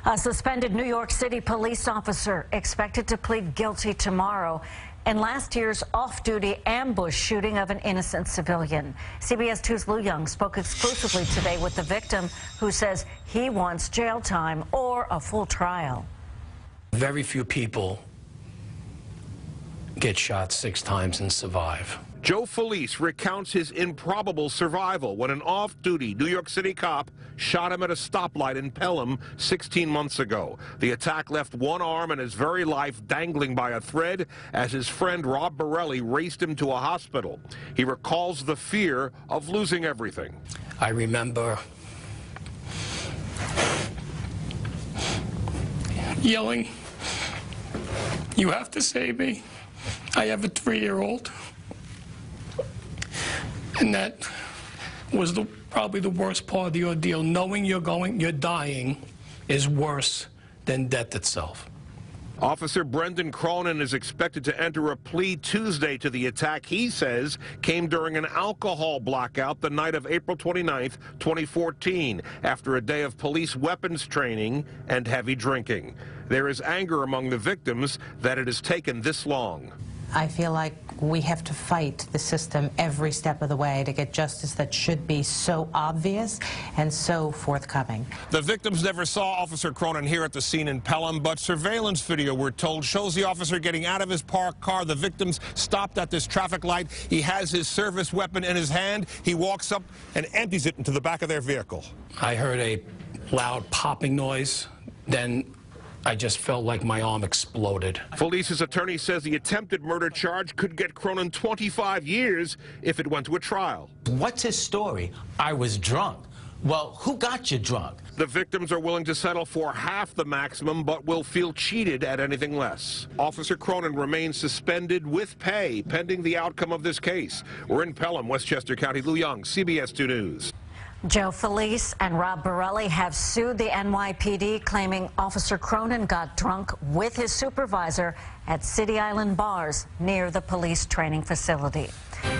A suspended New York City police officer expected to plead guilty tomorrow in last year's off-duty ambush shooting of an innocent civilian. CBS 2's Lou Young spoke exclusively today with the victim, who says he wants jail time or a full trial. Very few people get shot 6 times and survive. Joe Felice recounts his improbable survival when an off-duty New York City cop shot him at a stoplight in Pelham 16 months ago. The attack left one arm and his very life dangling by a thread as his friend Rob Borelli raced him to a hospital. He recalls the fear of losing everything. I remember yelling, "You have to save me. I have a 3-year-old." And that was probably the worst part of the ordeal. Knowing you're dying is worse than death itself. Officer Brendan Cronin is expected to enter a plea Tuesday to the attack he says came during an alcohol blackout the night of April 29th, 2014, after a day of police weapons training and heavy drinking. There is anger among the victims that it has taken this long. I feel like we have to fight the system every step of the way to get justice that should be so obvious and so forthcoming. The victims never saw Officer Cronin here at the scene in Pelham, but surveillance video, we're told, shows the officer getting out of his parked car. The victims stopped at this traffic light. He has his service weapon in his hand. He walks up and empties it into the back of their vehicle. I heard a loud popping noise. Then I just felt like my arm exploded. Felice's attorney says the attempted murder charge could get Cronin 25 years if it went to a trial. What's his story? I was drunk. Well, who got you drunk? The victims are willing to settle for half the maximum, but will feel cheated at anything less. Officer Cronin remains suspended with pay pending the outcome of this case. We're in Pelham, Westchester County. Lou Young, CBS 2 News. Joe Felice and Rob Borelli have sued the NYPD, claiming Officer Cronin got drunk with his supervisor at City Island bars near the police training facility.